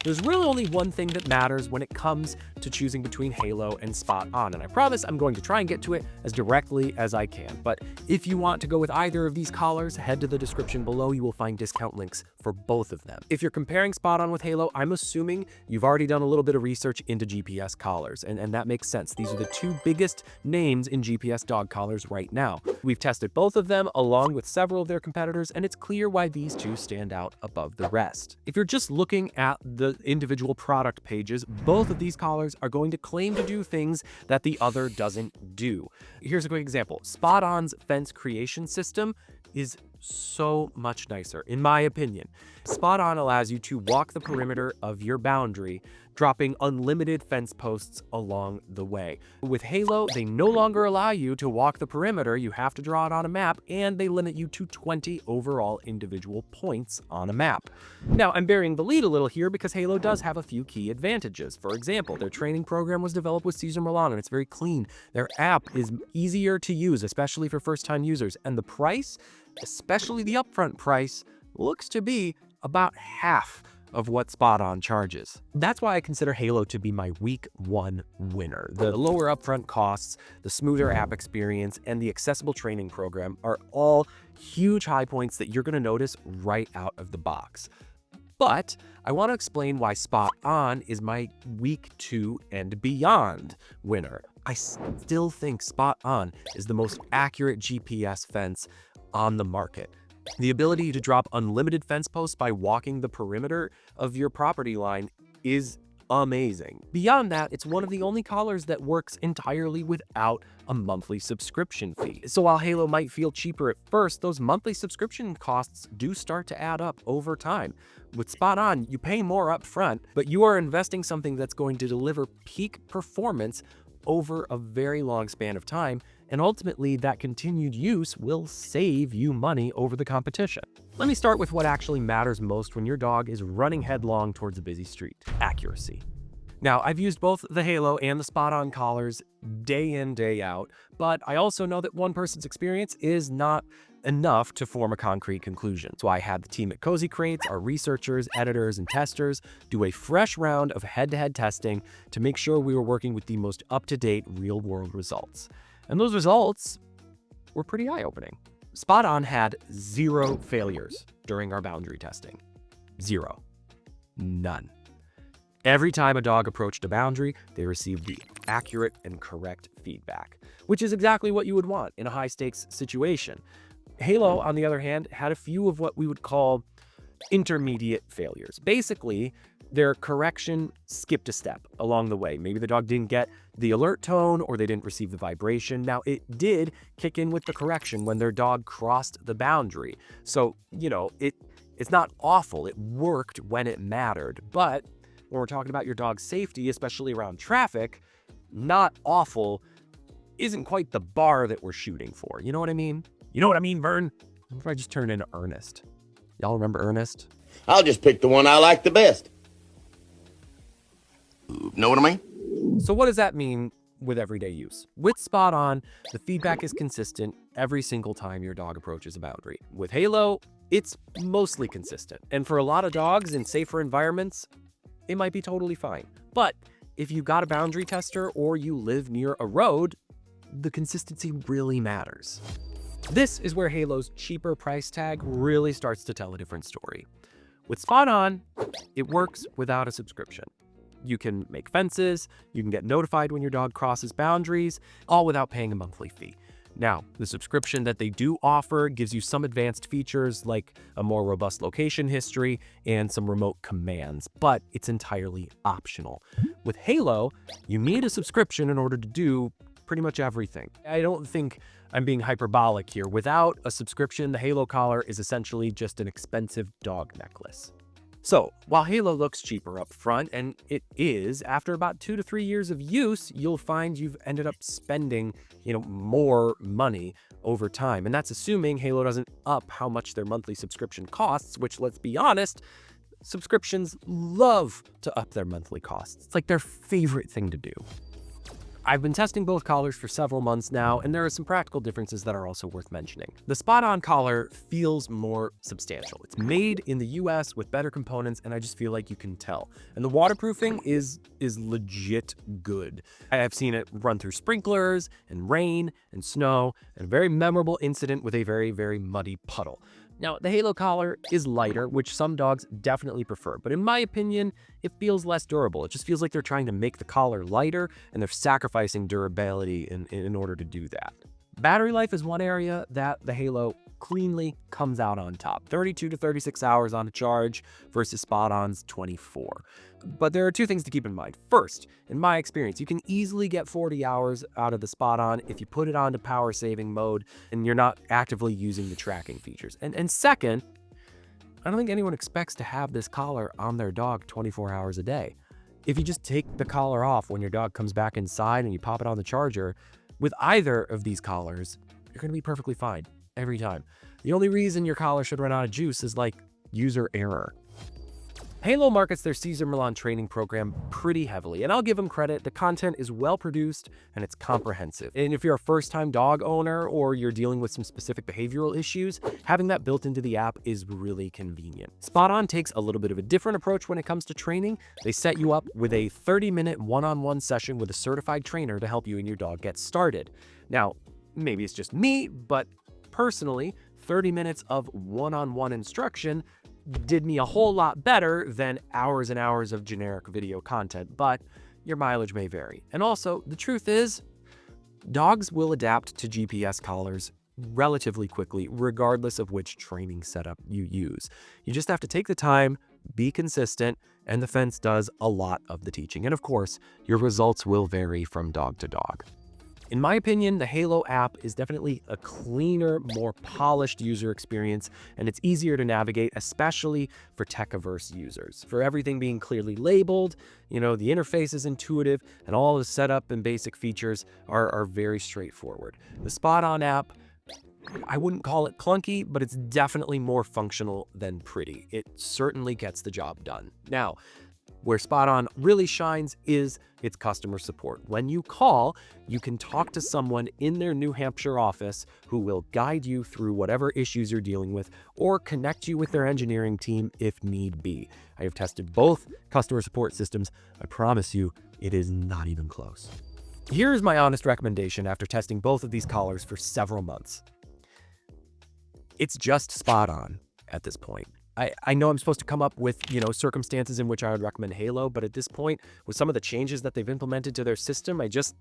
There's really only one thing that matters when it comes to choosing between Halo and SpotOn, and I promise I'm going to try and get to it as directly as I can. But if you want to go with either of these collars, head to the description below. You will find discount links for both of them. If you're comparing SpotOn with Halo, I'm assuming you've already done a little bit of research into GPS collars, and that makes sense. These are the two biggest names in GPS dog collars right now. We've tested both of them along with several of their competitors, and it's clear why these two stand out above the rest. If you're just looking at the individual product pages, both of these collars are going to claim to do things that the other doesn't do. Here's a quick example. SpotOn's fence creation system is so much nicer, in my opinion. SpotOn allows you to walk the perimeter of your boundary, dropping unlimited fence posts along the way. With Halo, they no longer allow you to walk the perimeter. You have to draw it on a map, and they limit you to 20 overall individual points on a map. Now, I'm burying the lead a little here because Halo does have a few key advantages. For example, their training program was developed with Cesar Millan, and it's very clean. Their app is easier to use, especially for first-time users, and the price, especially the upfront price, looks to be about half of what SpotOn charges. That's why I consider Halo to be my week one winner. The lower upfront costs, the smoother app experience, and the accessible training program are all huge high points that you're gonna notice right out of the box. But I want to explain why SpotOn is my week 2 and beyond winner. I still think SpotOn is the most accurate GPS fence on the market. The ability to drop unlimited fence posts by walking the perimeter of your property line is amazing. Beyond that, it's one of the only collars that works entirely without a monthly subscription fee. So while Halo might feel cheaper at first, those monthly subscription costs do start to add up over time. With SpotOn, you pay more up front, but you are investing something that's going to deliver peak performance over a very long span of time, and ultimately that continued use will save you money over the competition. Let me start with what actually matters most when your dog is running headlong towards a busy street: accuracy. Now, I've used both the Halo and the SpotOn collars day in, day out, but I also know that one person's experience is not enough to form a concrete conclusion. So I had the team at Cozy Crates, our researchers, editors, and testers, do a fresh round of head-to-head testing to make sure we were working with the most up-to-date real-world results. And those results were pretty eye-opening. SpotOn had 0 failures during our boundary testing. 0. None. Every time a dog approached a boundary, they received the accurate and correct feedback, which is exactly what you would want in a high-stakes situation. Halo, on the other hand, had a few of what we would call intermediate failures. Basically, their correction skipped a step along the way. Maybe the dog didn't get the alert tone or they didn't receive the vibration. Now, it did kick in with the correction when their dog crossed the boundary. So, it's not awful. It worked when it mattered. But when we're talking about your dog's safety, especially around traffic, not awful isn't quite the bar that we're shooting for. You know what I mean? You know what I mean, Vern? What if I just turned into Ernest? Y'all remember Ernest? I'll just pick the one I like the best. Know what I mean? So what does that mean with everyday use? With SpotOn, the feedback is consistent every single time your dog approaches a boundary. With Halo, it's mostly consistent. And for a lot of dogs in safer environments, it might be totally fine. But if you got a boundary tester or you live near a road, the consistency really matters. This is where Halo's cheaper price tag really starts to tell a different story. With SpotOn, it works without a subscription. You can make fences, you can get notified when your dog crosses boundaries, all without paying a monthly fee. Now, the subscription that they do offer gives you some advanced features like a more robust location history and some remote commands, but it's entirely optional. With Halo, you need a subscription in order to do pretty much everything. I don't think I'm being hyperbolic here. Without a subscription, the Halo collar is essentially just an expensive dog necklace. So, while Halo looks cheaper up front, and it is, after about 2 to 3 years of use, you'll find you've ended up spending, more money over time. And that's assuming Halo doesn't up how much their monthly subscription costs, which, let's be honest, subscriptions love to up their monthly costs. It's like their favorite thing to do. I've been testing both collars for several months now, and there are some practical differences that are also worth mentioning. The SpotOn collar feels more substantial. It's made in the US with better components, and I just feel like you can tell. And the waterproofing is legit good. I have seen it run through sprinklers and rain and snow, and a very memorable incident with a very, very muddy puddle. Now, the Halo collar is lighter, which some dogs definitely prefer, but in my opinion, it feels less durable. It just feels like they're trying to make the collar lighter, and they're sacrificing durability in order to do that. Battery life is one area that the Halo cleanly comes out on top. 32 to 36 hours on a charge versus SpotOn's 24. But there are two things to keep in mind. First, in my experience, you can easily get 40 hours out of the SpotOn if you put it onto power saving mode and you're not actively using the tracking features. And second, I don't think anyone expects to have this collar on their dog 24 hours a day. If you just take the collar off when your dog comes back inside and you pop it on the charger, with either of these collars, you're going to be perfectly fine every time. The only reason your collar should run out of juice is like user error. Halo markets their Cesar Millan training program pretty heavily, and I'll give them credit. The content is well produced and it's comprehensive. And if you're a first-time dog owner or you're dealing with some specific behavioral issues, having that built into the app is really convenient. SpotOn takes a little bit of a different approach when it comes to training. They set you up with a 30-minute one-on-one session with a certified trainer to help you and your dog get started. Now, maybe it's just me, but personally, 30 minutes of one-on-one instruction did me a whole lot better than hours and hours of generic video content, but your mileage may vary. And also, the truth is, dogs will adapt to GPS collars relatively quickly, regardless of which training setup you use. You just have to take the time, be consistent, and the fence does a lot of the teaching. And of course, your results will vary from dog to dog. In my opinion, the Halo app is definitely a cleaner, more polished user experience, and it's easier to navigate, especially for tech-averse users. For everything being clearly labeled, the interface is intuitive, and all the setup and basic features are very straightforward. The SpotOn app, I wouldn't call it clunky, but it's definitely more functional than pretty. It certainly gets the job done. Now, where SpotOn really shines is its customer support. When you call, you can talk to someone in their New Hampshire office who will guide you through whatever issues you're dealing with or connect you with their engineering team if need be. I have tested both customer support systems. I promise you, it is not even close. Here's my honest recommendation after testing both of these collars for several months. It's just SpotOn at this point. I know I'm supposed to come up with, circumstances in which I would recommend Halo, but at this point, with some of the changes that they've implemented to their system, I just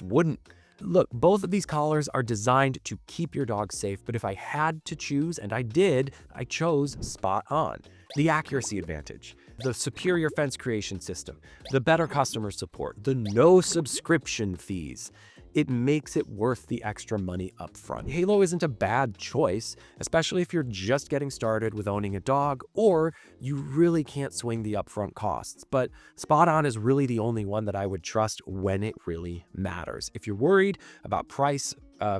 wouldn't. Look, both of these collars are designed to keep your dog safe, but if I had to choose, and I did, I chose SpotOn. The accuracy advantage, the superior fence creation system, the better customer support, the no subscription fees. It makes it worth the extra money up front. Halo isn't a bad choice, especially if you're just getting started with owning a dog or you really can't swing the upfront costs. But SpotOn is really the only one that I would trust when it really matters. If you're worried about price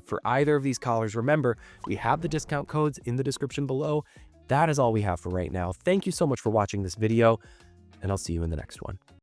for either of these collars, remember, we have the discount codes in the description below. That is all we have for right now. Thank you so much for watching this video, and I'll see you in the next one.